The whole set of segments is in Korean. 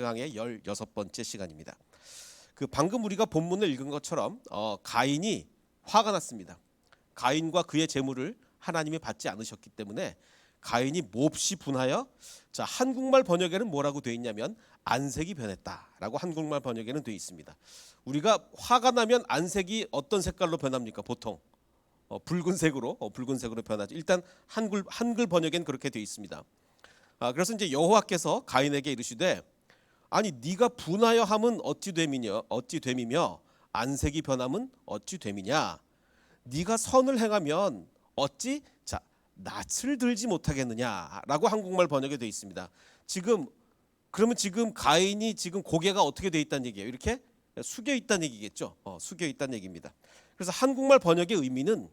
강의 16번째 시간입니다. 방금 우리가 본문을 읽은 것처럼 가인이 화가 났습니다. 가인과 그의 재물을 하나님이 받지 않으셨기 때문에 가인이 몹시 분하여, 자, 한국말 번역에는 뭐라고 되어 있냐면 안색이 변했다라고 한국말 번역에는 되어 있습니다. 우리가 화가 나면 안색이 어떤 색깔로 변합니까? 보통 붉은색으로 변하죠. 일단 한글 번역엔 그렇게 되어 있습니다. 그래서 이제 여호와께서 가인에게 이르시되, 아니 네가 분하여 함은 어찌 됨이며 안색이 변함은 어찌 됨이냐? 네가 선을 행하면 어찌 낯을 들지 못하겠느냐라고 한국말 번역에 되어 있습니다. 그러면 지금 가인이 지금 고개가 어떻게 되어 있다는 얘기예요? 이렇게 숙여 있다는 얘기겠죠. 숙여 있다는 얘기입니다. 그래서 한국말 번역의 의미는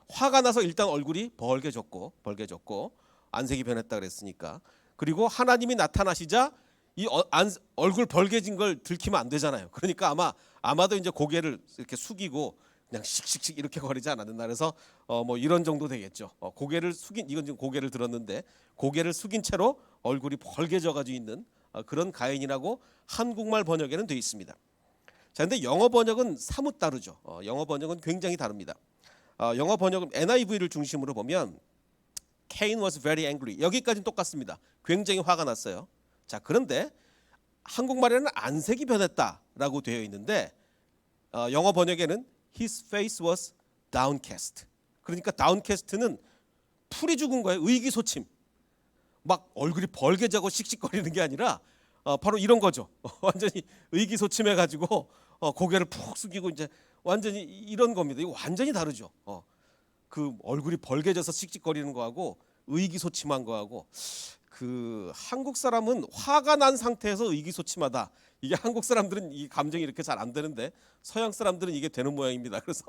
화가 나서 일단 얼굴이 벌개졌고 안색이 변했다 그랬으니까, 그리고 하나님이 나타나시자 이 얼굴 벌개진 걸 들키면 안 되잖아요. 그러니까 아마도 이제 고개를 이렇게 숙이고 그냥 씩씩씩 이렇게 거리지 않았나. 그래서 뭐 이런 정도 되겠죠. 이건 지금 고개를 들었는데 고개를 숙인 채로 얼굴이 벌개져 가지고 있는 그런 가인이라고 한국말 번역에는 되어 있습니다. 자, 근데 영어 번역은 사뭇 다르죠. 영어 번역은 굉장히 다릅니다. 영어 번역은 NIV를 중심으로 보면 Cain was very angry. 여기까지는 똑같습니다. 굉장히 화가 났어요. 자, 그런데 한국말에는 안색이 변했다라고 되어 있는데 영어 번역에는 His face was downcast. 그러니까 downcast는 풀이 죽은 거예요. 의기소침. 막 얼굴이 벌개져고 씩씩거리는 게 아니라 바로 이런 거죠. 완전히 의기소침해가지고 고개를 푹 숙이고 이제 완전히 이런 겁니다. 이거 완전히 다르죠. 그 얼굴이 벌개져서 씩씩거리는 거하고 의기소침한 거하고, 한국 사람은 화가 난 상태에서 의기소침하다. 이게 한국 사람들은 이 감정이 이렇게 잘 안 되는데 서양 사람들은 이게 되는 모양입니다. 그래서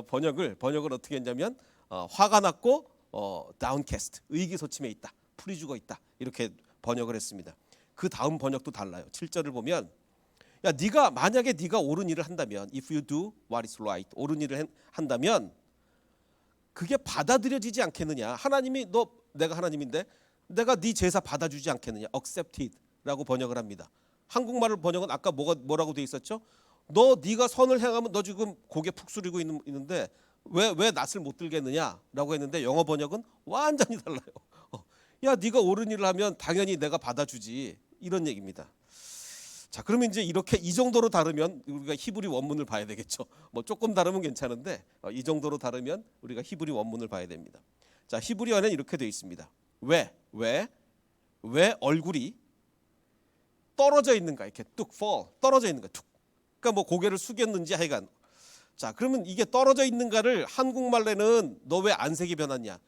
번역을 어떻게 했냐면 화가 났고 downcast, 의기소침해 있다, 풀이 죽어 있다, 이렇게 번역을 했습니다. 그 다음 번역도 달라요. 7절을 보면, 야, 만약에 네가 옳은 일을 한다면, if you do what is right, 옳은 일을 한다면 그게 받아들여지지 않겠느냐? 내가 하나님인데 내가 네 제사 받아주지 않겠느냐? accepted라고 번역을 합니다. 한국말을 번역은 아까 뭐라고 돼 있었죠? 네가 선을 행하면 너 지금 고개 푹 숙이고 있는데 왜 낯을 못 들겠느냐라고 했는데 영어 번역은 완전히 달라요. 야, 네가 옳은 일을 하면 당연히 내가 받아주지, 이런 얘기입니다. 자, 그러면 이제 이렇게 이 정도로 다르면 우리가 히브리 원문을 봐야 되겠죠. 뭐 조금 다르면 괜찮은데 이 정도로 다르면 우리가 히브리 원문을 봐야 됩니다. 자, 히브리어는 이렇게 되어 있습니다. 왜 얼굴이 떨어져 있는가? 이렇게 뚝 fall, 떨어져 있는가? 툭. 그러니까 뭐 고개를 숙였는지 하여간. 자, 그러면 이게 떨어져 있는가를 한국말로는 너 왜 안색이 변했냐?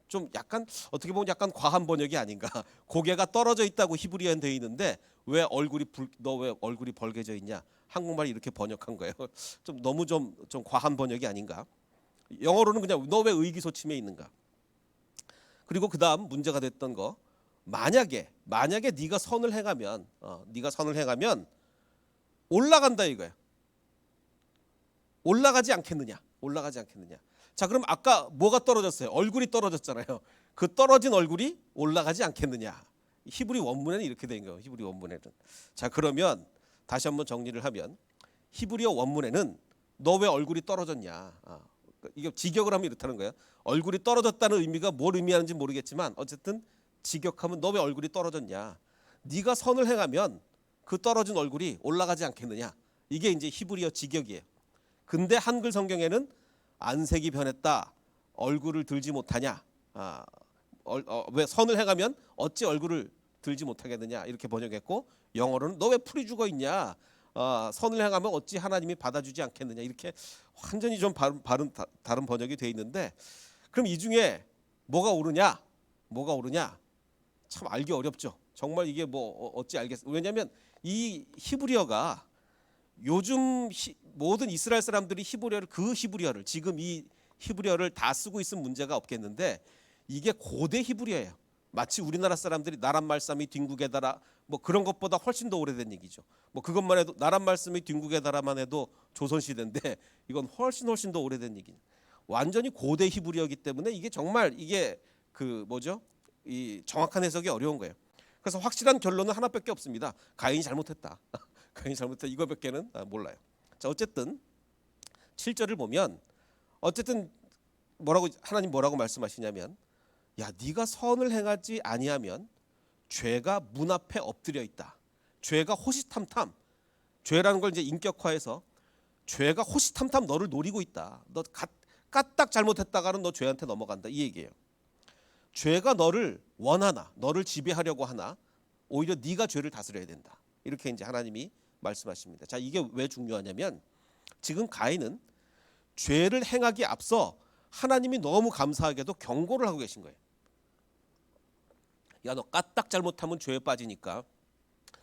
좀 약간 어떻게 보면 약간 과한 번역이 아닌가. 고개가 떨어져 있다고 히브리어는 되어 있는데 너 왜 얼굴이 벌개져 있냐? 한국말이 이렇게 번역한 거예요. 너무 좀 과한 번역이 아닌가. 영어로는 그냥 너 왜 의기소침해 있는가. 그리고 그 다음 문제가 됐던 거, 만약에 네가 선을 행하면 올라간다 이거예요. 올라가지 않겠느냐. 자, 그럼 아까 뭐가 떨어졌어요? 얼굴이 떨어졌잖아요. 그 떨어진 얼굴이 올라가지 않겠느냐. 히브리 원문에는 이렇게 된 거예요. 히브리 원문에는. 자, 그러면 다시 한번 정리를 하면 히브리어 원문에는 너 왜 얼굴이 떨어졌냐. 이게 직역을 하면 이렇다는 거예요. 얼굴이 떨어졌다는 의미가 뭘 의미하는지 모르겠지만 어쨌든 직역하면 너 왜 얼굴이 떨어졌냐. 네가 선을 행하면 그 떨어진 얼굴이 올라가지 않겠느냐. 이게 이제 히브리어 직역이에요. 근데 한글 성경에는 안색이 변했다, 얼굴을 들지 못하냐, 왜 선을 행하면 어찌 얼굴을 들지 못하겠느냐, 이렇게 번역했고, 영어로는 너 왜 풀이 죽어 있냐, 선을 행하면 어찌 하나님이 받아주지 않겠느냐, 이렇게 완전히 좀 다른 번역이 돼 있는데, 그럼 이 중에 뭐가 옳으냐 참 알기 어렵죠. 정말 이게 뭐 어찌 알겠어요. 왜냐하면 이 히브리어가 요즘 모든 이스라엘 사람들이 히브리어를 지금 이 히브리어를 다 쓰고 있으면 문제가 없겠는데, 이게 고대 히브리어예요. 마치 우리나라 사람들이 나란 말씀이 뒹구게다라 뭐 그런 것보다 훨씬 더 오래된 얘기죠. 뭐 그것만 해도 나란 말씀이 뒹구게다라만 해도 조선 시대인데 이건 훨씬 더 오래된 얘기. 완전히 고대 히브리어이기 때문에 이게 정말 이 정확한 해석이 어려운 거예요. 그래서 확실한 결론은 하나밖에 없습니다. 가인이 잘못했다. 가인이 잘못했다. 이거밖에는 몰라요. 자, 어쨌든 7절을 보면 어쨌든 하나님 뭐라고 말씀하시냐면, 야, 네가 선을 행하지 아니하면 죄가 문 앞에 엎드려 있다. 죄가 호시탐탐, 죄라는 걸 이제 인격화해서 죄가 호시탐탐 너를 노리고 있다. 너 까딱 잘못했다가는 너 죄한테 넘어간다, 이 얘기예요. 죄가 너를 원하나, 너를 지배하려고 하나, 오히려 네가 죄를 다스려야 된다. 이렇게 이제 하나님이 말씀하십니다. 자, 이게 왜 중요하냐면 지금 가인은 죄를 행하기에 앞서 하나님이 너무 감사하게도 경고를 하고 계신 거예요. 야, 너 까딱 잘못하면 죄에 빠지니까,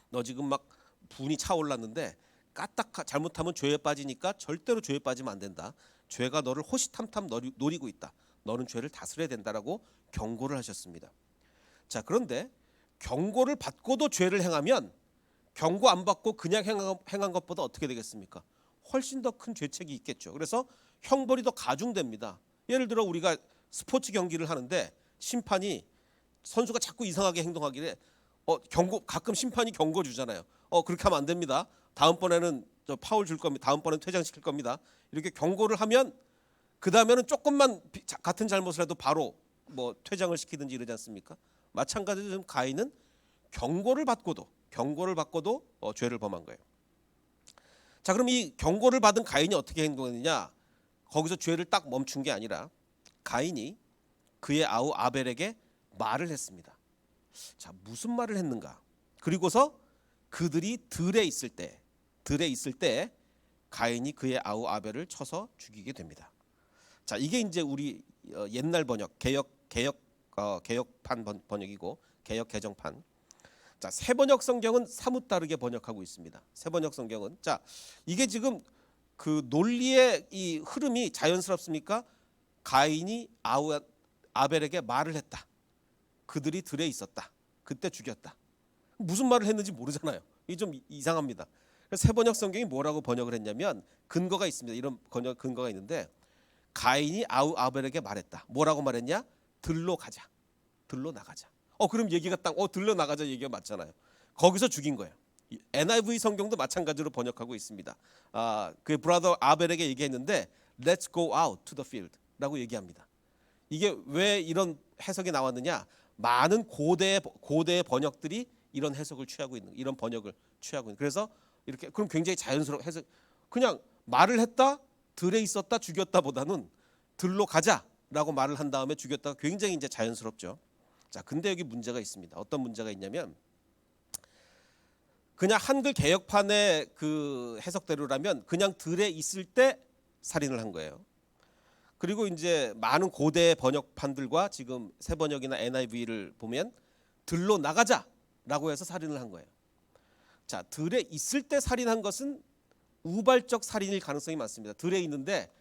너 지금 막 분이 차올랐는데 까딱 잘못하면 죄에 빠지니까 절대로 죄에 빠지면 안 된다. 죄가 너를 호시탐탐 노리고 있다. 너는 죄를 다스려야 된다라고 경고를 하셨습니다. 자, 그런데 경고를 받고도 죄를 행하면 경고 안 받고 그냥 행한 것보다 어떻게 되겠습니까? 훨씬 더 큰 죄책이 있겠죠. 그래서 형벌이 더 가중됩니다. 예를 들어 우리가 스포츠 경기를 하는데 심판이 선수가 자꾸 이상하게 행동하길래 가끔 심판이 경고 주잖아요. 그렇게 하면 안 됩니다. 다음번에는 파울 줄 겁니다. 다음번에는 퇴장시킬 겁니다. 이렇게 경고를 하면 그 다음에는 조금만 같은 잘못을 해도 바로 뭐 퇴장을 시키든지 이러지 않습니까? 마찬가지로 지금 가인은 경고를 받고도 죄를 범한 거예요. 자, 그럼 이 경고를 받은 가인이 어떻게 행동했느냐? 거기서 죄를 딱 멈춘 게 아니라 가인이 그의 아우 아벨에게 말을 했습니다. 자, 무슨 말을 했는가? 그리고서 그들이 들에 있을 때 가인이 그의 아우 아벨을 쳐서 죽이게 됩니다. 자, 이게 이제 우리 옛날 번역 개혁판 번역이고 개혁 개정판. 자, 새 번역 성경은 사뭇 다르게 번역하고 있습니다. 새 번역 성경은, 자, 이게 지금 그 논리의 이 흐름이 자연스럽습니까? 가인이 아벨에게 말을 했다. 그들이 들에 있었다. 그때 죽였다. 무슨 말을 했는지 모르잖아요. 이게 좀 이상합니다. 새 번역 성경이 뭐라고 번역을 했냐면 근거가 있습니다. 이런 근거가 있는데, 가인이 아벨에게 말했다. 뭐라고 말했냐? 들로 가자. 들로 나가자. 그럼 얘기가 딱 들로 나가자 얘기가 맞잖아요. 거기서 죽인 거예요. NIV 성경도 마찬가지로 번역하고 있습니다. 그 브라더 아벨에게 얘기했는데 Let's go out to the field라고 얘기합니다. 이게 왜 이런 해석이 나왔느냐? 많은 고대의 번역들이 이런 해석을 취하고 있는, 이런 번역을 취하고 있는. 그래서 이렇게 그럼 굉장히 자연스러운 해석. 그냥 말을 했다, 들에 있었다, 죽였다보다는 들로 가자라고 말을 한 다음에 죽였다가 굉장히 이제 자연스럽죠. 자, 근데 여기 문제가 있습니다. 어떤 문제가 있냐면, 그냥 한글 개혁판의 그 해석대로라면 그냥 들에 있을 때 살인을 한 거예요. 그리고 이제 많은 고대 번역판들과 지금 새 번역이나 NIV를 보면 들로 나가자라고 해서 살인을 한 거예요. 자, 들에 있을 때 살인한 것은 우발적 살인일 가능성이 많습니다. 들에 있는데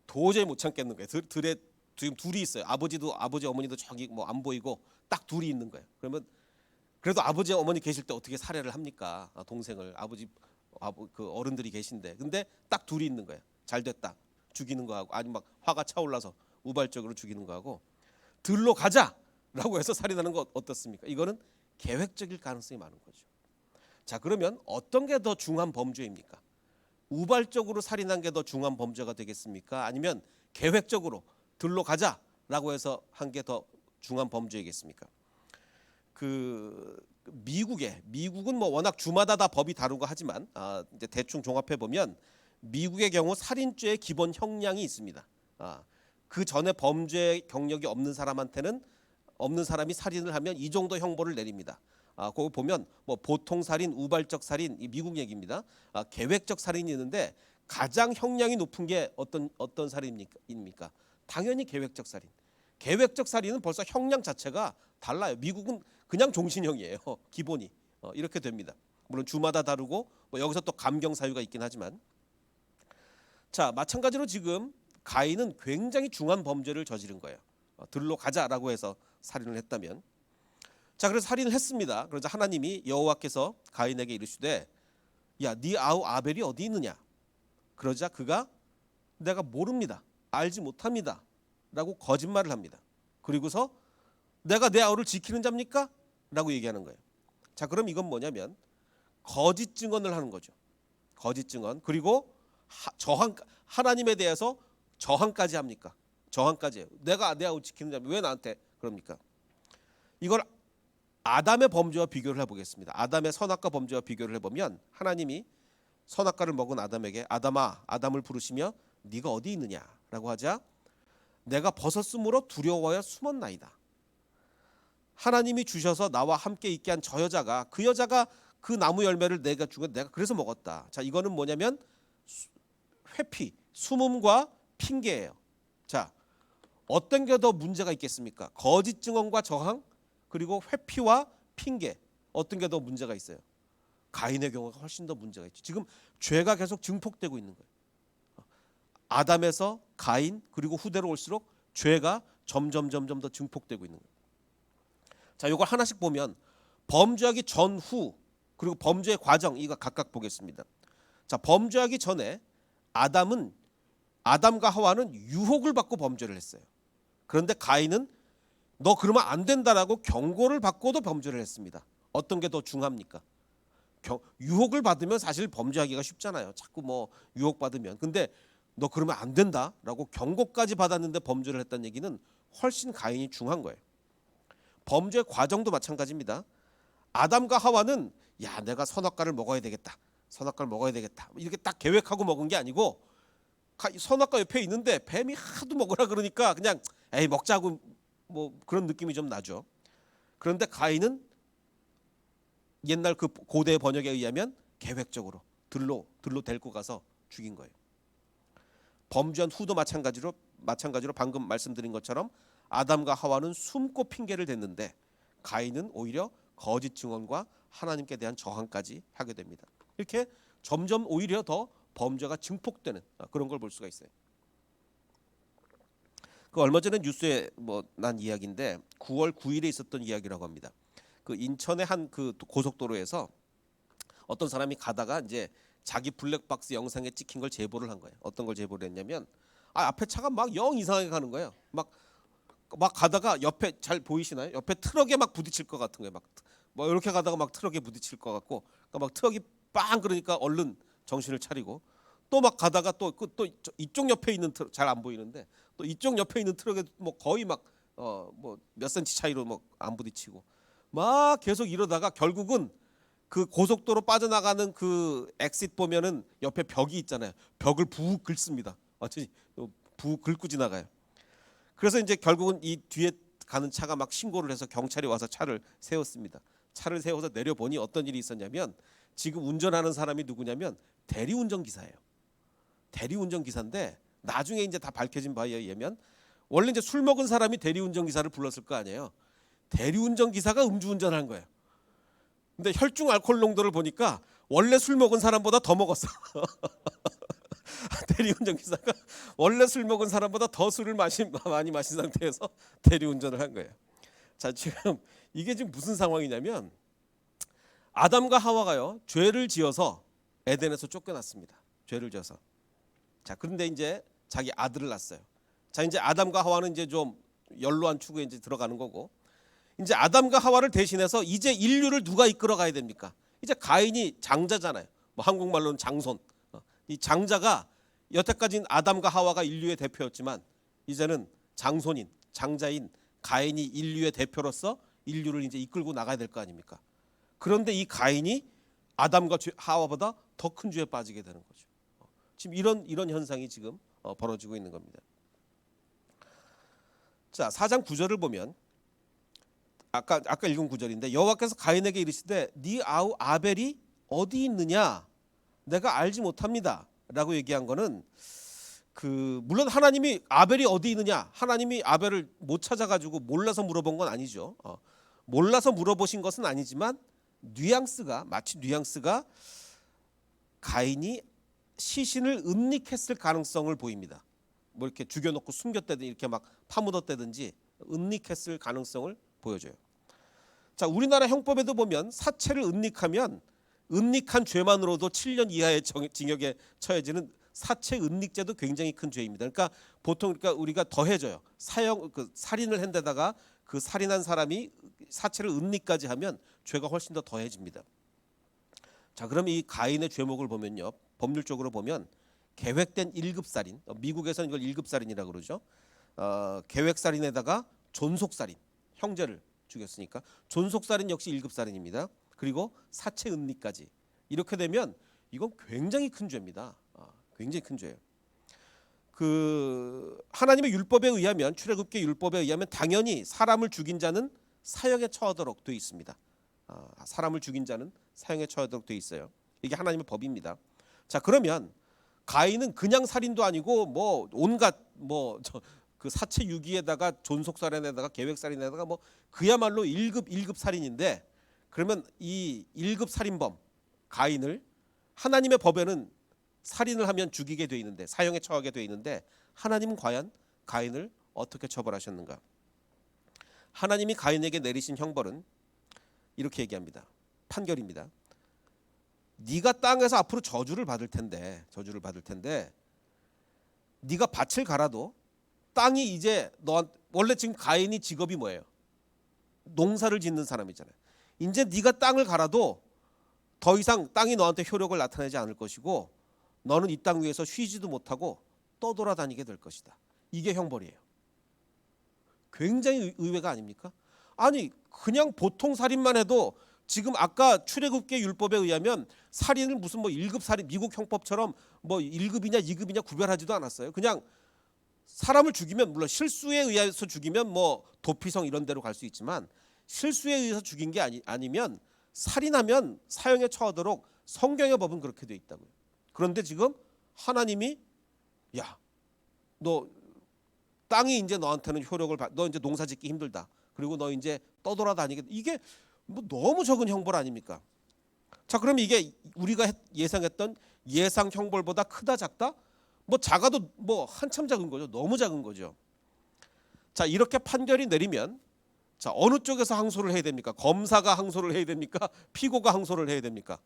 도저히 못 참겠는 거예요. 들에 지금 둘이 있어요. 아버지 어머니도 저기 뭐 안 보이고 딱 둘이 있는 거예요. 그러면 그래도 아버지 어머니 계실 때 어떻게 살해를 합니까? 동생을 그 어른들이 계신데, 근데 딱 둘이 있는 거예요. 잘 됐다. 죽이는 거하고, 아니 막 화가 차올라서 우발적으로 죽이는 거하고, 들로 가자라고 해서 살인하는 거 어떻습니까? 이거는 계획적일 가능성이 많은 거죠. 자, 그러면 어떤 게 더 중한 범죄입니까? 우발적으로 살인한 게 더 중한 범죄가 되겠습니까? 아니면 계획적으로 들로 가자라고 해서 한 게 더 중한 범죄이겠습니까? 미국은 뭐 워낙 주마다 다 법이 다르고 하지만 이제 대충 종합해 보면 미국의 경우 살인죄의 기본 형량이 있습니다. 그 전에 범죄 경력이 없는 사람이 살인을 하면 이 정도 형벌을 내립니다. 거기 보면 뭐 보통 살인, 우발적 살인, 이 미국 얘기입니다. 계획적 살인이 있는데 가장 형량이 높은 게 어떤 살인입니까? 당연히 계획적 살인. 계획적 살인은 벌써 형량 자체가 달라요. 미국은 그냥 종신형이에요. 기본이 이렇게 됩니다. 물론 주마다 다르고 뭐 여기서 또 감경 사유가 있긴 하지만, 자, 마찬가지로 지금 가인은 굉장히 중한 범죄를 저지른 거예요. 들로 가자라고 해서 살인을 했다면, 자, 그래서 살인을 했습니다. 그러자 하나님이 여호와께서 가인에게 이르시되, 야, 네 아우 아벨이 어디 있느냐? 그러자 그가 내가 모릅니다. 알지 못합니다. 라고 거짓말을 합니다. 그리고서 내가 내 아우를 지키는 자입니까? 라고 얘기하는 거예요. 자, 그럼 이건 뭐냐면 거짓 증언을 하는 거죠. 거짓 증언. 그리고 하나님에 대해서 저항까지 합니까? 저항까지 해요. 내가 지키는 자면 왜 나한테 그럽니까? 이걸 아담의 범죄와 비교를 해보겠습니다. 아담의 선악과 범죄와 비교를 해보면 하나님이 선악과를 먹은 아담에게 아담아, 아담을 부르시며 네가 어디 있느냐라고 하자 내가 벗었으므로 두려워하여 숨었나이다. 하나님이 주셔서 나와 함께 있게 한 저 여자가 그 여자가 그 나무 열매를 내가 주고 내가 그래서 먹었다. 자, 이거는 뭐냐면 회피, 숨음과 핑계예요. 자, 어떤 게 더 문제가 있겠습니까? 거짓 증언과 저항 그리고 회피와 핑계 어떤 게 더 문제가 있어요? 가인의 경우가 훨씬 더 문제가 있죠. 지금 죄가 계속 증폭되고 있는 거예요. 아담에서 가인 그리고 후대로 올수록 죄가 점점 더 증폭되고 있는 거예요. 자, 이걸 하나씩 보면 범죄하기 전후 그리고 범죄의 과정 이거 각각 보겠습니다. 자, 범죄하기 전에 아담과 하와는 유혹을 받고 범죄를 했어요. 그런데 가인은 너 그러면 안 된다라고 경고를 받고도 범죄를 했습니다. 어떤 게 더 중합니까? 유혹을 받으면 사실 범죄하기가 쉽잖아요. 자꾸 뭐 유혹받으면. 근데 너 그러면 안 된다라고 경고까지 받았는데 범죄를 했다는 얘기는 훨씬 가인이 중한 거예요. 범죄 과정도 마찬가지입니다. 아담과 하와는 야, 내가 선악과를 먹어야 되겠다. 선악과를 먹어야 되겠다. 이렇게 딱 계획하고 먹은 게 아니고 선악과 옆에 있는데 뱀이 하도 먹으라 그러니까 그냥 에이 먹자고 뭐 그런 느낌이 좀 나죠. 그런데 가인은 옛날 그 고대 번역에 의하면 계획적으로 들로 데리고 가서 죽인 거예요. 범죄한 후도 마찬가지로 방금 말씀드린 것처럼 아담과 하와는 숨고 핑계를 댔는데 가인은 오히려 거짓 증언과 하나님께 대한 저항까지 하게 됩니다. 이렇게 점점 오히려 더 범죄가 증폭되는 그런 걸 볼 수가 있어요. 그 얼마 전에 뉴스에 난 이야기인데 9월 9일에 있었던 이야기라고 합니다. 그 인천의 한 그 고속도로에서 어떤 사람이 가다가 이제 자기 블랙박스 영상에 찍힌 걸 제보를 한 거예요. 어떤 걸 제보를 했냐면 앞에 차가 막 영 이상하게 가는 거예요. 막 가다가 옆에 잘 보이시나요? 옆에 트럭에 막 부딪힐 것 같은 거예요. 뭐 이렇게 가다가 막 트럭에 부딪힐 것 같고, 그러니까 막 트럭이 빵 그러니까 얼른 정신을 차리고 또 막 가다가 또 이쪽 옆에 있는 트럭 잘 안 보이는데 또 이쪽 옆에 있는 트럭에 뭐 거의 막 뭐 몇 센치 차이로 뭐 안 부딪히고 막 계속 이러다가 결국은 그 고속도로 빠져나가는 그 엑싯 보면은 옆에 벽이 있잖아요. 벽을 부욱 긁습니다. 완전히 부욱 긁고 지나가요. 그래서 이제 결국은 이 뒤에 가는 차가 막 신고를 해서 경찰이 와서 차를 세웠습니다. 차를 세워서 내려보니 어떤 일이 있었냐면 지금 운전하는 사람이 누구냐면 대리운전 기사예요. 대리운전 기사인데 나중에 이제 다 밝혀진 바에 의하면 원래 이제 술 먹은 사람이 대리운전 기사를 불렀을 거 아니에요. 대리운전 기사가 음주운전한 거예요. 근데 혈중 알코올 농도를 보니까 원래 술 먹은 사람보다 더 먹었어. 대리운전 기사가 원래 술 먹은 사람보다 더 술을 많이 마신 상태에서 대리운전을 한 거예요. 자, 지금 이게 지금 무슨 상황이냐면 아담과 하와가요 죄를 지어서 에덴에서 쫓겨났습니다. 죄를 지어서. 자, 그런데 이제 자기 아들을 낳았어요. 자, 이제 아담과 하와는 이제 좀 연로한 추구에 이제 들어가는 거고, 이제 아담과 하와를 대신해서 이제 인류를 누가 이끌어 가야 됩니까? 이제 가인이 장자잖아요. 뭐 한국말로는 장손. 이 장자가 여태까지는 아담과 하와가 인류의 대표였지만 이제는 장자인 가인이 인류의 대표로서 인류를 이제 이끌고 나가야 될 거 아닙니까? 그런데 이 가인이 아담과 하와보다 더 큰 죄에 빠지게 되는 거죠. 지금 이런 현상이 지금 벌어지고 있는 겁니다. 자, 4장 9절을 보면 아까 읽은 구절인데 여호와께서 가인에게 이르시되 네 아우 아벨이 어디 있느냐 내가 알지 못합니다 라고 얘기한 거는 물론 하나님이 아벨이 어디 있느냐 하나님이 아벨을 못 찾아가지고 몰라서 물어본 건 아니죠. 몰라서 물어보신 것은 아니지만 마치 뉘앙스가 가인이 시신을 은닉했을 가능성을 보입니다. 뭐 이렇게 죽여놓고 숨겼다든지 이렇게 막 파묻었다든지 은닉했을 가능성을 보여줘요. 자, 우리나라 형법에도 보면 사체를 은닉하면 은닉한 죄만으로도 7년 이하의 징역에 처해지는 사체 은닉죄도 굉장히 큰 죄입니다. 그러니까 보통 우리가 더해져요. 살인을 한 데다가 그 살인한 사람이 사체를 은닉까지 하면 죄가 훨씬 더 더해집니다. 자, 그럼 이 가인의 죄목을 보면요, 법률적으로 보면 계획된 1급 살인, 미국에서는 이걸 1급 살인이라고 그러죠. 계획 살인에다가 존속 살인, 형제를 죽였으니까 존속 살인 역시 1급 살인입니다. 그리고 사체 은닉까지. 이렇게 되면 이건 굉장히 큰 죄입니다. 굉장히 큰 죄예요. 그 하나님의 율법에 의하면, 출애굽기 율법에 의하면 당연히 사람을 죽인 자는 사형에 처하도록 돼 있습니다. 사람을 죽인 자는 사형에 처하도록 돼 있어요. 이게 하나님의 법입니다. 자, 그러면 가인은 그냥 살인도 아니고 뭐 온갖 그 사체 유기에다가 존속 살인에다가 계획 살인에다가 뭐 그야말로 1급 살인인데, 그러면 이 1급 살인범 가인을 하나님의 법에는 살인을 하면 죽이게 돼 있는데, 사형에 처하게 돼 있는데, 하나님은 과연 가인을 어떻게 처벌하셨는가? 하나님이 가인에게 내리신 형벌은 이렇게 얘기합니다. 판결입니다. 네가 땅에서 앞으로 저주를 받을 텐데 네가 밭을 갈아도 땅이 이제 원래 지금 가인이 직업이 뭐예요? 농사를 짓는 사람이잖아요. 이제 네가 땅을 갈아도 더 이상 땅이 너한테 효력을 나타내지 않을 것이고, 너는 이 땅 위에서 쉬지도 못하고 떠돌아다니게 될 것이다. 이게 형벌이에요. 굉장히 의외가 아닙니까? 아니, 그냥 보통 살인만 해도 지금 아까 출애굽기 율법에 의하면 살인을 무슨 뭐 1급 살인, 미국 형법처럼 뭐 1급이냐 2급이냐 구별하지도 않았어요. 그냥 사람을 죽이면, 물론 실수에 의해서 죽이면 뭐 도피성 이런 데로 갈 수 있지만, 실수에 의해서 죽인 게 아니면 살인하면 사형에 처하도록 성경의 법은 그렇게 돼 있다고요. 그런데 지금 하나님이 야, 너 땅이 이제 너한테는 효력을 너 이제 농사 짓기 힘들다. 그리고 너 이제 떠돌아다니게, 이게 뭐 너무 적은 형벌 아닙니까? 자, 그럼 이게 우리가 예상했던 예상 형벌보다 크다 작다? 뭐 작아도 뭐 한참 작은 거죠. 너무 작은 거죠. 자, 이렇게 판결이 내리면, 자, 어느 쪽에서 항소를 해야 됩니까? 검사가 항소를 해야 됩니까? 피고가 항소를 해야 됩니까?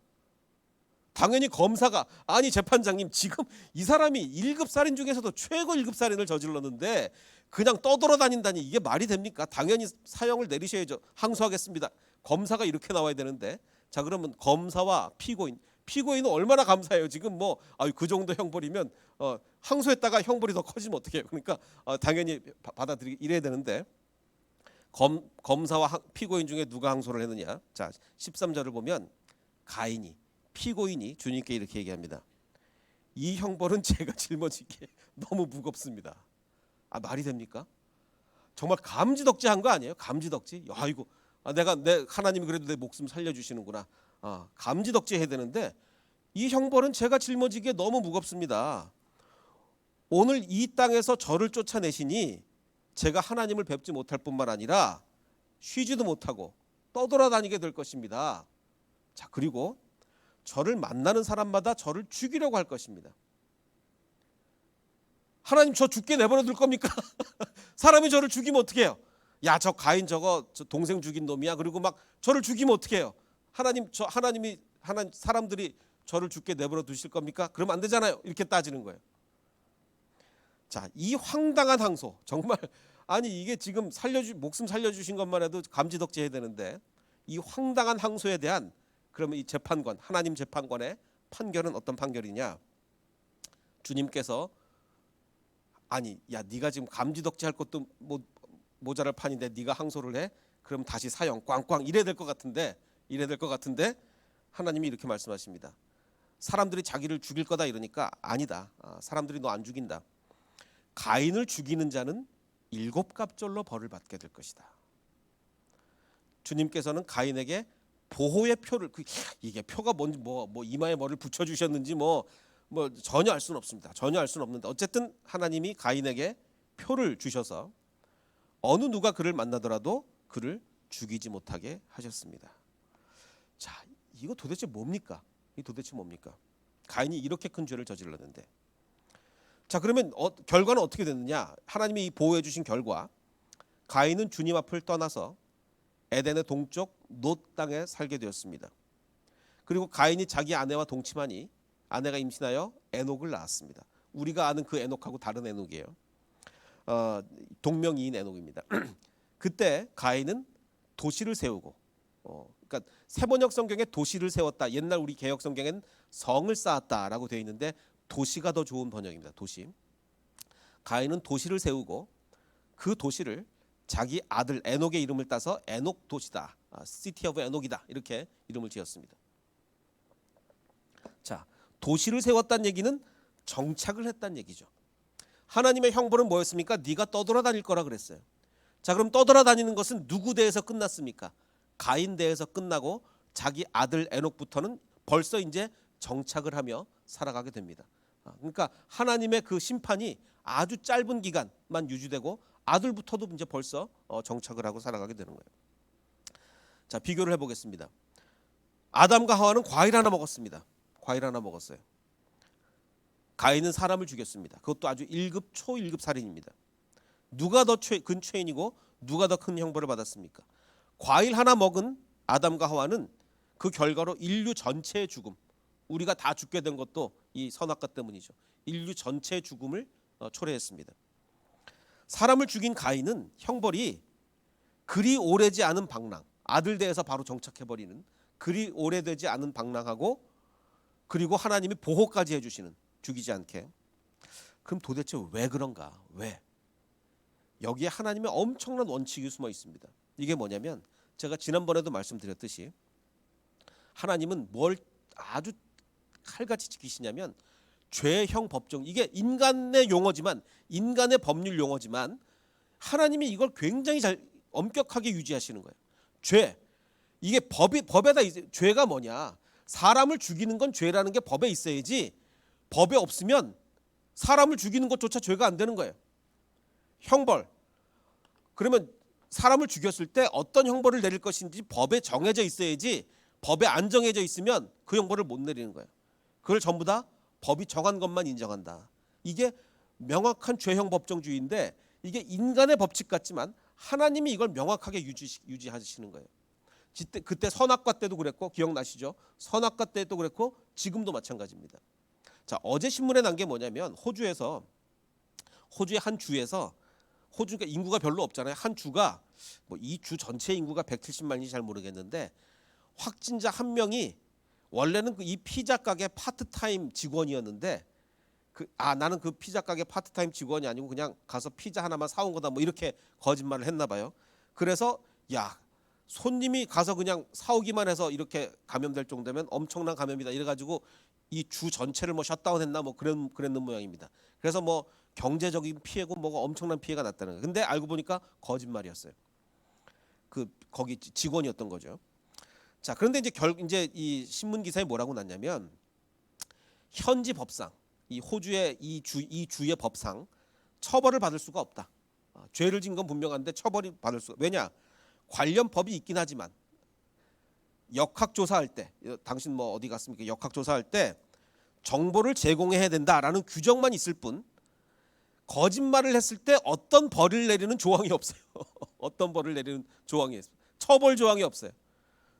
당연히 검사가, 아니 재판장님, 지금 이 사람이 1급 살인 중에서도 최고 1급 살인을 저질렀는데 그냥 떠돌아다닌다니 이게 말이 됩니까? 당연히 사형을 내리셔야죠. 항소하겠습니다. 검사가 이렇게 나와야 되는데, 자, 그러면 검사와 피고인은 얼마나 감사해요. 지금 뭐 그 정도 형벌이면 항소했다가 형벌이 더 커지면 어떡해요. 그러니까 당연히 받아들이기 이래야 되는데, 검사와 피고인 중에 누가 항소를 했느냐? 자, 13절을 보면 가인이, 피고인이 주님께 이렇게 얘기합니다. 이 형벌은 제가 짊어지기에 너무 무겁습니다. 말이 됩니까? 정말 감지덕지한 거 아니에요? 감지덕지. 아이고, 내 하나님이 그래도 내 목숨 살려주시는구나. 감지덕지 해야 되는데, 이 형벌은 제가 짊어지기에 너무 무겁습니다. 오늘 이 땅에서 저를 쫓아내시니 제가 하나님을 뵙지 못할 뿐만 아니라 쉬지도 못하고 떠돌아다니게 될 것입니다. 자, 그리고 저를 만나는 사람마다 저를 죽이려고 할 것입니다. 하나님, 저 죽게 내버려 둘 겁니까? 사람이 저를 죽이면 어떻게 해요? 야, 저 가인 저 동생 죽인 놈이야. 그리고 막 저를 죽이면 어떻게 해요? 하나님, 사람들이 저를 죽게 내버려 두실 겁니까? 그러면 안 되잖아요. 이렇게 따지는 거예요. 자, 이 황당한 항소, 정말, 아니 이게 지금 목숨 살려주신 것만 해도 감지덕지 해야 되는데, 이 황당한 항소에 대한, 그러면 이 재판관, 하나님 재판관의 판결은 어떤 판결이냐? 주님께서, 아니, 야, 네가 지금 감지덕지 할 것도 모자랄 판인데 네가 항소를 해? 그럼 다시 사형 꽝꽝 이래야 될 것 같은데 하나님이 이렇게 말씀하십니다. 사람들이 자기를 죽일 거다 이러니까, 아니다. 사람들이 너 안 죽인다. 가인을 죽이는 자는 7갑절로 벌을 받게 될 것이다. 주님께서는 가인에게 보호의 표를, 이게 표가 뭔지 뭐 이마에 뭐를 붙여주셨는지 뭐 전혀 알 수는 없습니다. 전혀 알 수는 없는데, 어쨌든 하나님이 가인에게 표를 주셔서 어느 누가 그를 만나더라도 그를 죽이지 못하게 하셨습니다. 자, 이거 도대체 뭡니까? 가인이 이렇게 큰 죄를 저질렀는데, 자, 그러면 결과는 어떻게 됐느냐? 하나님이 보호해 주신 결과, 가인은 주님 앞을 떠나서 에덴의 동쪽 놋 땅에 살게 되었습니다. 그리고 가인이 자기 아내와 동침하니 아내가 임신하여 에녹을 낳았습니다. 우리가 아는 그 에녹하고 다른 에녹이에요. 동명이인 에녹입니다. 그때 가인은 도시를 세우고 그러니까 세번역 성경에 도시를 세웠다. 옛날 우리 개역 성경엔 성을 쌓았다라고 되어 있는데 도시가 더 좋은 번역입니다. 도시. 가인은 도시를 세우고 그 도시를 자기 아들 에녹의 이름을 따서 에녹 도시다. 시티 오브 에녹이다. 이렇게 이름을 지었습니다. 자, 도시를 세웠다는 얘기는 정착을 했다는 얘기죠. 하나님의 형벌은 뭐였습니까? 네가 떠돌아다닐 거라 그랬어요. 자, 그럼 떠돌아다니는 것은 누구 대해서 끝났습니까? 가인 대해서 끝나고 자기 아들 에녹부터는 벌써 이제 정착을 하며 살아가게 됩니다. 그러니까 하나님의 그 심판이 아주 짧은 기간만 유지되고 아들부터도 이제 벌써 정착을 하고 살아가게 되는 거예요. 자, 비교를 해보겠습니다. 아담과 하와는 과일 하나 먹었습니다. 과일 하나 먹었어요. 가인은 사람을 죽였습니다. 그것도 아주 1급 초1급 살인입니다. 누가 더 큰 죄인이고 누가 더 큰 형벌을 받았습니까? 과일 하나 먹은 아담과 하와는 그 결과로 인류 전체의 죽음, 우리가 다 죽게 된 것도 이 선악과 때문이죠. 인류 전체의 죽음을 초래했습니다. 사람을 죽인 가인은 형벌이 그리 오래지 않은 방랑, 아들 대에서 바로 정착해버리는 그리 오래되지 않은 방랑하고 그리고 하나님이 보호까지 해주시는, 죽이지 않게. 그럼 도대체 왜 그런가? 왜? 여기에 하나님의 엄청난 원칙이 숨어 있습니다. 이게 뭐냐면 제가 지난번에도 말씀드렸듯이 하나님은 뭘 아주 칼같이 지키시냐면 죄형 법정, 이게 인간의 용어지만, 인간의 법률 용어지만 하나님이 이걸 굉장히 잘 엄격하게 유지하시는 거예요. 죄, 이게 법에다 죄가 뭐냐? 사람을 죽이는 건 죄라는 게 법에 있어야지, 법에 없으면 사람을 죽이는 것조차 죄가 안 되는 거예요. 형벌, 그러면 사람을 죽였을 때 어떤 형벌을 내릴 것인지 법에 정해져 있어야지, 법에 안 정해져 있으면 그 형벌을 못 내리는 거예요. 그걸 전부 다 법이 정한 것만 인정한다. 이게 명확한 죄형 법정주의인데 이게 인간의 법칙 같지만 하나님이 이걸 명확하게 유지하시는 거예요. 그때 선악과 때도 그랬고, 기억나시죠? 선악과 때도 그랬고 지금도 마찬가지입니다. 자, 어제 신문에 난 게 뭐냐면 호주의 한 주에서, 호주가 인구가 별로 없잖아요. 한 주가 뭐 이 주 전체 인구가 170만인지 잘 모르겠는데 확진자 한 명이 원래는 이 피자 가게 파트타임 직원이었는데 나는 그 피자 가게 파트타임 직원이 아니고 그냥 가서 피자 하나만 사온 거다 뭐 이렇게 거짓말을 했나 봐요. 그래서 야, 손님이 가서 그냥 사오기만 해서 이렇게 감염될 정도면 엄청난 감염이다 이래가지고 이 주 전체를 뭐 셧다운했나 뭐 그랬는 모양입니다. 그래서 뭐 경제적인 피해고 뭐가 엄청난 피해가 났다는 거예요. 근데 알고 보니까 거짓말이었어요. 거기 직원이었던 거죠. 자, 그런데 이제 이 신문 기사에 뭐라고 났냐면 현지 법상, 이 호주의 이 주의 법상 처벌을 받을 수가 없다. 죄를 진 건 분명한데 처벌이 받을 수가. 왜냐? 관련 법이 있긴 하지만 역학조사할 때, 당신 뭐 어디 갔습니까? 역학조사할 때 정보를 제공해야 된다라는 규정만 있을 뿐 거짓말을 했을 때 어떤 벌을 내리는 조항이 없어요. 어떤 벌을 내리는 조항이 없어요. 처벌 조항이 없어요.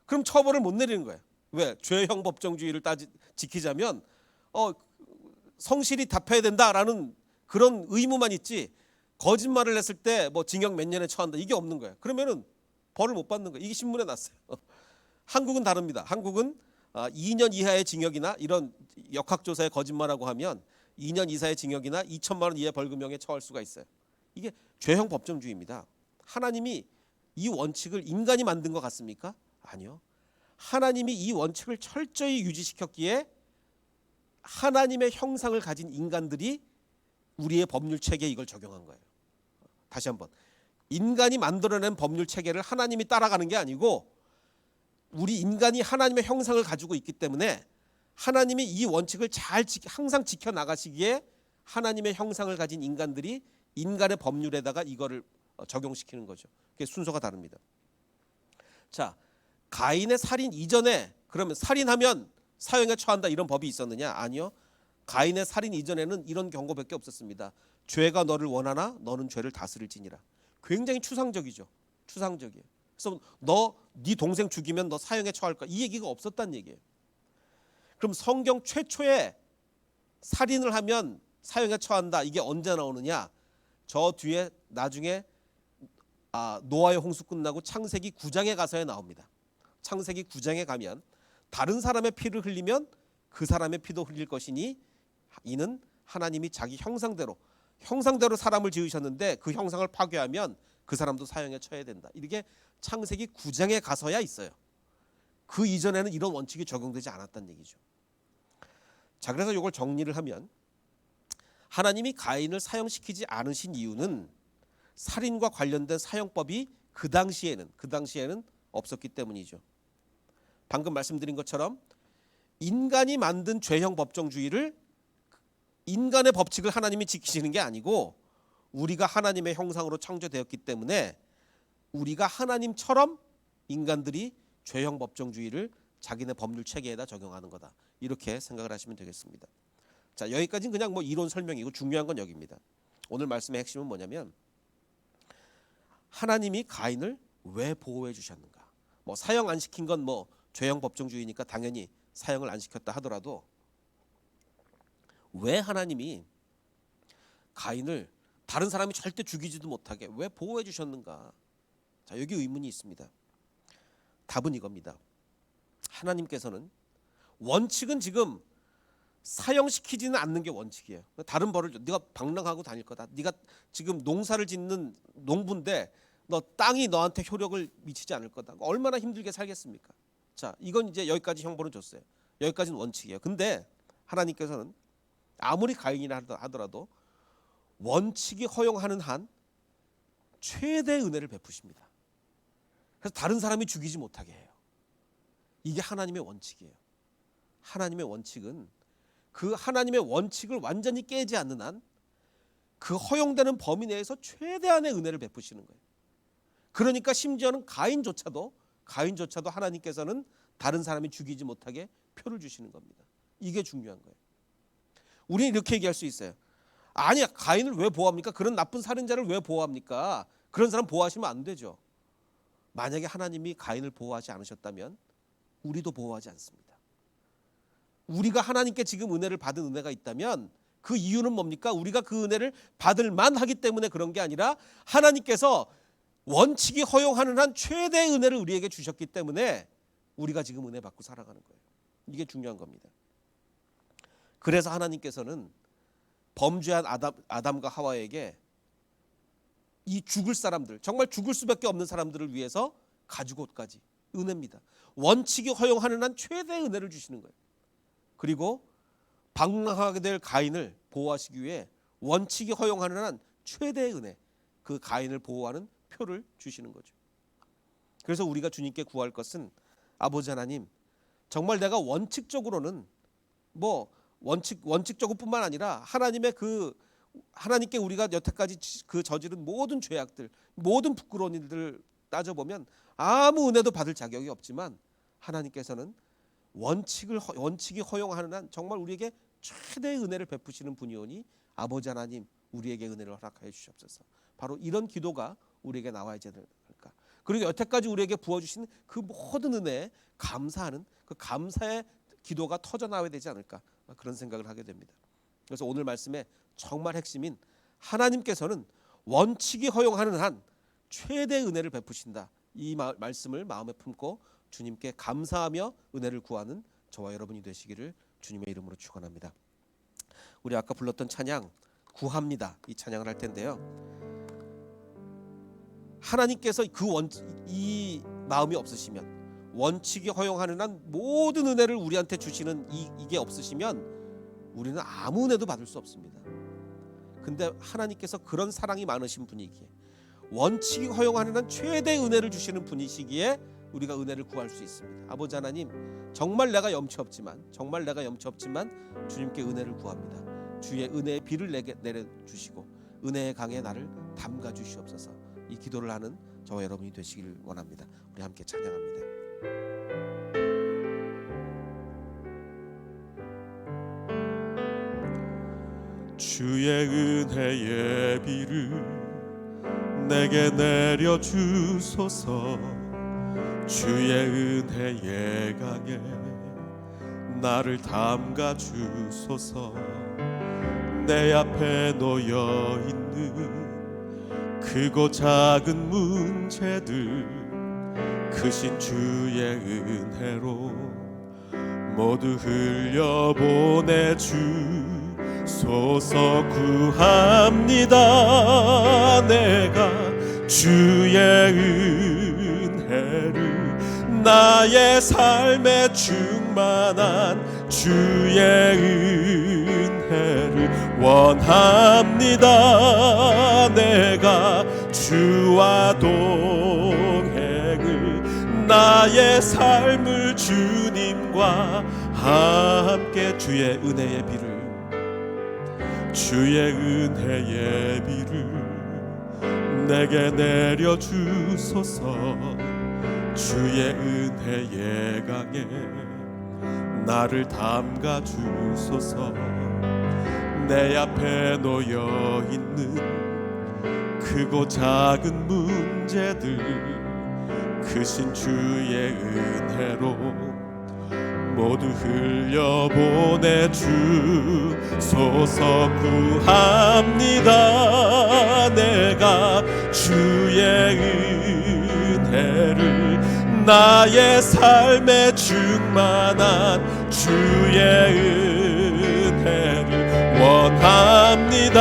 그럼 처벌을 못 내리는 거예요. 왜? 죄형 법정주의를 지키자면 성실히 답해야 된다라는 그런 의무만 있지, 거짓말을 했을 때 뭐 징역 몇 년에 처한다 이게 없는 거예요. 그러면은 벌을 못 받는 거예요. 이게 신문에 났어요. 한국은 다릅니다. 한국은 2년 이하의 징역이나 이런 역학조사에 거짓말하고 하면 2년 이하의 징역이나 2천만 원 이하의 벌금형에 처할 수가 있어요. 이게 죄형 법정주의입니다. 하나님이 이 원칙을 인간이 만든 것 같습니까? 아니요. 하나님이 이 원칙을 철저히 유지시켰기에 하나님의 형상을 가진 인간들이 우리의 법률 체계에 이걸 적용한 거예요. 다시 한번, 인간이 만들어낸 법률 체계를 하나님이 따라가는 게 아니고 우리 인간이 하나님의 형상을 가지고 있기 때문에 하나님이 이 원칙을 항상 지켜나가시기에 하나님의 형상을 가진 인간들이 인간의 법률에다가 이거를 적용시키는 거죠. 그게 순서가 다릅니다. 자, 가인의 살인 이전에 그러면 살인하면 사형에 처한다 이런 법이 있었느냐? 아니요. 가인의 살인 이전에는 이런 경고밖에 없었습니다. 죄가 너를 원하나 너는 죄를 다스릴지니라. 굉장히 추상적이죠. 추상적이에요. 그래서 네 동생 죽이면 너 사형에 처할 거야. 이 얘기가 없었다는 얘기예요. 그럼 성경 최초에 살인을 하면 사형에 처한다. 이게 언제 나오느냐? 저 뒤에 나중에 노아의 홍수 끝나고 창세기 9장에 가서야 나옵니다. 창세기 9장에 가면 다른 사람의 피를 흘리면 그 사람의 피도 흘릴 것이니 이는 하나님이 자기 형상대로 사람을 지으셨는데 그 형상을 파괴하면 그 사람도 사형에 처해야 된다. 이게 창세기 9장에 가서야 있어요. 그 이전에는 이런 원칙이 적용되지 않았다는 얘기죠. 자, 그래서 이걸 정리를 하면 하나님이 가인을 사형시키지 않으신 이유는 살인과 관련된 사형법이 그 당시에는 없었기 때문이죠. 방금 말씀드린 것처럼 인간이 만든 죄형 법정주의를 인간의 법칙을 하나님이 지키시는 게 아니고 우리가 하나님의 형상으로 창조되었기 때문에 우리가 하나님처럼 인간들이 죄형 법정주의를 자기네 법률 체계에다 적용하는 거다. 이렇게 생각을 하시면 되겠습니다. 자, 여기까지는 그냥 뭐 이론 설명이고 중요한 건 여기입니다. 오늘 말씀의 핵심은 뭐냐면 하나님이 가인을 왜 보호해 주셨는가? 뭐 사형 안 시킨 건 뭐 죄형 법정주의니까 당연히 사형을 안 시켰다 하더라도 왜 하나님이 가인을 다른 사람이 절대 죽이지도 못하게 왜 보호해 주셨는가? 자, 여기 의문이 있습니다. 답은 이겁니다. 하나님께서는 원칙은 지금 사형시키지는 않는 게 원칙이에요. 다른 벌을 네가 방랑하고 다닐 거다. 네가 지금 농사를 짓는 농부인데 너 땅이 너한테 효력을 미치지 않을 거다. 얼마나 힘들게 살겠습니까? 자, 이건 이제 여기까지 형벌은 줬어요. 여기까지는 원칙이에요. 근데 하나님께서는 아무리 가인이라 하더라도 원칙이 허용하는 한 최대의 은혜를 베푸십니다. 그래서 다른 사람이 죽이지 못하게 해요. 이게 하나님의 원칙이에요. 하나님의 원칙은 그 하나님의 원칙을 완전히 깨지 않는 한 그 허용되는 범위 내에서 최대한의 은혜를 베푸시는 거예요. 그러니까 심지어는 가인조차도 하나님께서는 다른 사람이 죽이지 못하게 표를 주시는 겁니다. 이게 중요한 거예요. 우리는 이렇게 얘기할 수 있어요. 아니야, 가인을 왜 보호합니까? 그런 나쁜 살인자를 왜 보호합니까? 그런 사람 보호하시면 안 되죠. 만약에 하나님이 가인을 보호하지 않으셨다면 우리도 보호하지 않습니다. 우리가 하나님께 지금 은혜를 받은 은혜가 있다면 그 이유는 뭡니까? 우리가 그 은혜를 받을 만하기 때문에 그런 게 아니라 하나님께서 원칙이 허용하는 한 최대의 은혜를 우리에게 주셨기 때문에 우리가 지금 은혜 받고 살아가는 거예요. 이게 중요한 겁니다. 그래서 하나님께서는 범죄한 아담과 하와에게 이 죽을 사람들, 정말 죽을 수밖에 없는 사람들을 위해서 가죽 옷까지 은혜입니다. 원칙이 허용하는 한 최대의 은혜를 주시는 거예요. 그리고 방랑하게 될 가인을 보호하시기 위해 원칙이 허용하는 한 최대의 은혜, 그 가인을 보호하는 표를 주시는 거죠. 그래서 우리가 주님께 구할 것은 아버지 하나님, 정말 내가 원칙적으로는 뭐 원칙적으로뿐만 아니라 하나님께 우리가 여태까지 그 저지른 모든 죄악들, 모든 부끄러운 일들을 따져보면 아무 은혜도 받을 자격이 없지만 하나님께서는 원칙이 허용하는 한 정말 우리에게 최대의 은혜를 베푸시는 분이오니 아버지 하나님, 우리에게 은혜를 허락하여 주시옵소서. 바로 이런 기도가 우리에게 나와야 되지 않을까. 그리고 여태까지 우리에게 부어주신 그 모든 은혜에 감사하는 그 감사의 기도가 터져나와야 되지 않을까, 그런 생각을 하게 됩니다. 그래서 오늘 말씀의 정말 핵심인 하나님께서는 원칙이 허용하는 한 최대의 은혜를 베푸신다, 이 말씀을 마음에 품고 주님께 감사하며 은혜를 구하는 저와 여러분이 되시기를 주님의 이름으로 축원합니다. 우리 아까 불렀던 찬양 구합니다, 이 찬양을 할 텐데요. 하나님께서 이 마음이 없으시면, 원칙이 허용하는 한 모든 은혜를 우리한테 주시는 이게 없으시면 우리는 아무 은혜도 받을 수 없습니다. 근데 하나님께서 그런 사랑이 많으신 분이기에, 원칙이 허용하는 한 최대의 은혜를 주시는 분이시기에 우리가 은혜를 구할 수 있습니다. 아버지 하나님, 정말 내가 염치 없지만 주님께 은혜를 구합니다. 주의 은혜의 비를 내게 내려주시고 은혜의 강에 나를 담가 주시옵소서. 이 기도를 하는 저와 여러분이 되시기를 원합니다. 우리 함께 찬양합니다. 주의 은혜의 비를 내게 내려주소서. 주의 은혜의 강에 나를 담가 주소서. 내 앞에 놓여 있는 크고 작은 문제들 크신 주의 은혜로 모두 흘려보내 주소서 구합니다. 내가 주의 은혜를 나의 삶에 충만한 주의 은혜를 원합니다. 내가 주와 동행을 나의 삶을 주님과 함께 주의 은혜의 비를 내게 내려주소서. 주의 은혜의 강에 나를 담가 주소서. 내 앞에 놓여 있는 크고 작은 문제들 크신 주의 은혜로 모두 흘려보내 주소서 구합니다. 내가 주의 은혜를 나의 삶에 충만한 주의 은혜를 원합니다.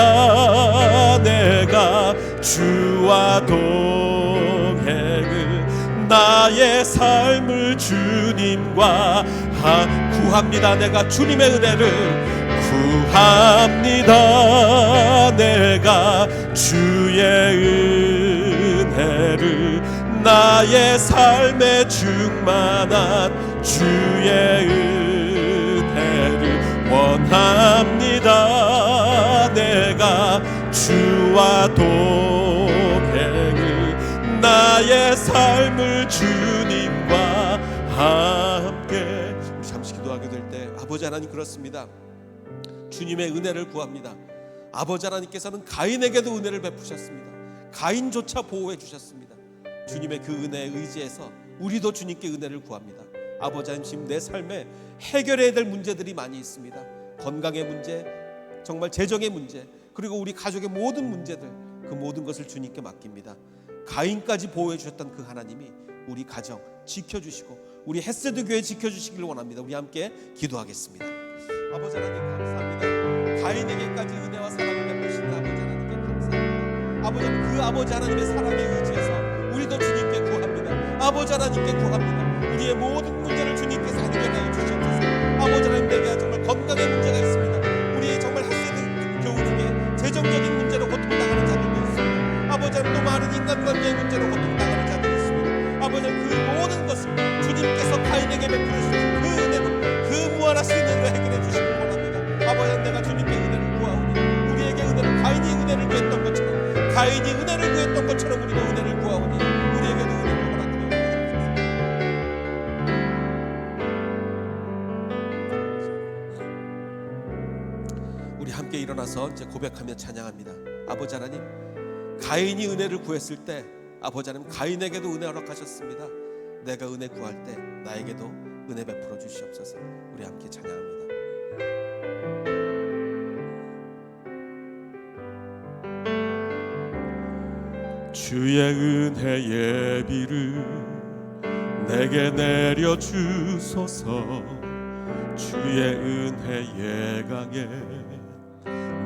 내가 주와 동행을 나의 삶을 주님과 구합니다. 내가 주님의 은혜를 구합니다. 내가 주의 은혜를 나의 삶에 충만한 주의 은혜를 원합니다. 내가 주와 동행을 나의 삶을 주님과 함께. 우리 잠시 기도하게 될 때 아버지 하나님 그렇습니다. 주님의 은혜를 구합니다. 아버지 하나님께서는 가인에게도 은혜를 베푸셨습니다. 가인조차 보호해 주셨습니다. 주님의 그 은혜에 의지해서 우리도 주님께 은혜를 구합니다. 아버지 하나님, 지금 내 삶에 해결해야 될 문제들이 많이 있습니다. 건강의 문제, 정말 재정의 문제, 그리고 우리 가족의 모든 문제들, 그 모든 것을 주님께 맡깁니다. 가인까지 보호해 주셨던 그 하나님이 우리 가정 지켜주시고 우리 헷세드 교회 지켜주시길 원합니다. 우리 함께 기도하겠습니다. 아버지 하나님 감사합니다. 가인에게까지 은혜와 사랑을 베푸시는 아버지 하나님께 감사합니다. 아버지 하나님, 그 아버지 하나님의 사랑에 의지해서 우리도 주님께 구합니다. 아버지 하나님께 구합니다. 우리의 모든 문제를 주님께서 해결해 주시옵소서. 아버지 하나님, 내게 정말 건강의 문제가 있습니다. 우리 정말 헷세드 교우 중에 재정적인 문제로 고통당하는 자들도 있습니다. 아버지 하나님, 또 많은 인간관계의 문제로 고통당하는 자들이 있습니다. 아버지 하나님, 그 모든 것을 주님께서 가인에게 베풀어 주신 그 은혜로, 그 무한하신 은혜로 해결해 주시길 원합니다. 아버지 하나님, 내가 주님께 은혜를 구하오니 우리에게 은혜를, 가인이 은혜를 구했던 것처럼, 가인이 은혜를 구했던 것처럼 우리도 은혜를 구하오니 우리에게도 은혜를 허락하여 주옵소서. 우리 함께 일어나서 이제 고백하며 찬양합니다. 아버지 하나님, 가인이 은혜를 구했을 때 아버지 하나님, 가인에게도 은혜 허락하셨습니다. 내가 은혜 구할 때 나에게도 은혜 베풀어 주시옵소서. 우리 함께 찬양합니다. 주의 은혜의 비를 내게 내려주소서. 주의 은혜의 강에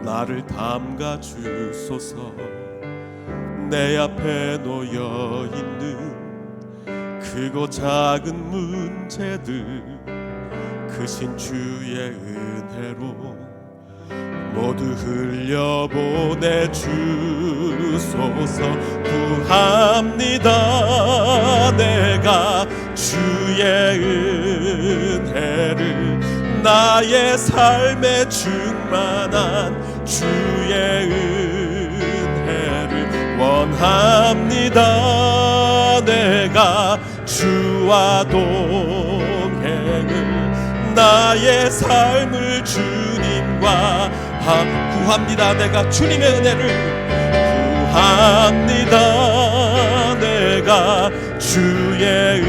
나를 담가 주소서. 내 앞에 놓여 있는 크고 작은 문제들 크신 주의 은혜로 모두 흘려보내 주소서. 구합니다. 내가 주의 은혜를 나의 삶에 충만한 주의 은혜를 원합니다. 내가 주와 동행을 나의 삶을 주님과 구합니다. 내가 주님의 은혜를 구합니다. 내가 주의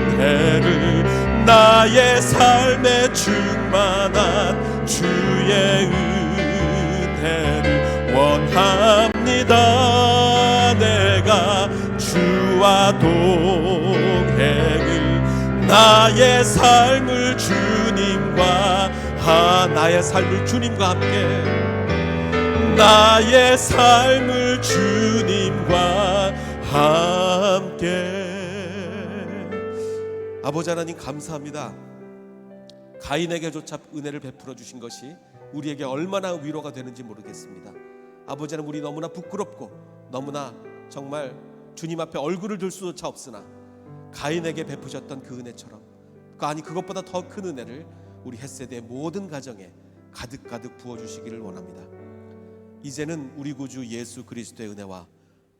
은혜를 나의 삶에 충만한 주의 은혜를 원합니다. 내가 주와 주와 동행을 나의 삶을 주님과 나의 삶을 주님과 함께 나의 삶을 주님과 함께. 아버지 하나님 감사합니다. 가인에게조차 은혜를 베풀어 주신 것이 우리에게 얼마나 위로가 되는지 모르겠습니다. 아버지 하나님, 우리 너무나 부끄럽고 너무나 정말 주님 앞에 얼굴을 들 수조차 없으나 가인에게 베푸셨던 그 은혜처럼, 그것보다 더 큰 은혜를 우리 햇세대의 모든 가정에 가득가득 부어주시기를 원합니다. 이제는 우리 구주 예수 그리스도의 은혜와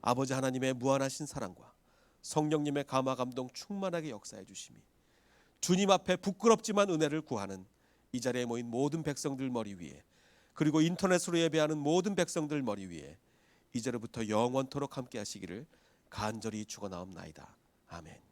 아버지 하나님의 무한하신 사랑과 성령님의 감화 감동 충만하게 역사해 주심이 주님 앞에 부끄럽지만 은혜를 구하는 이 자리에 모인 모든 백성들 머리 위에, 그리고 인터넷으로 예배하는 모든 백성들 머리 위에 이제로부터 영원토록 함께 하시기를 간절히 축원하옵나이다. 아멘.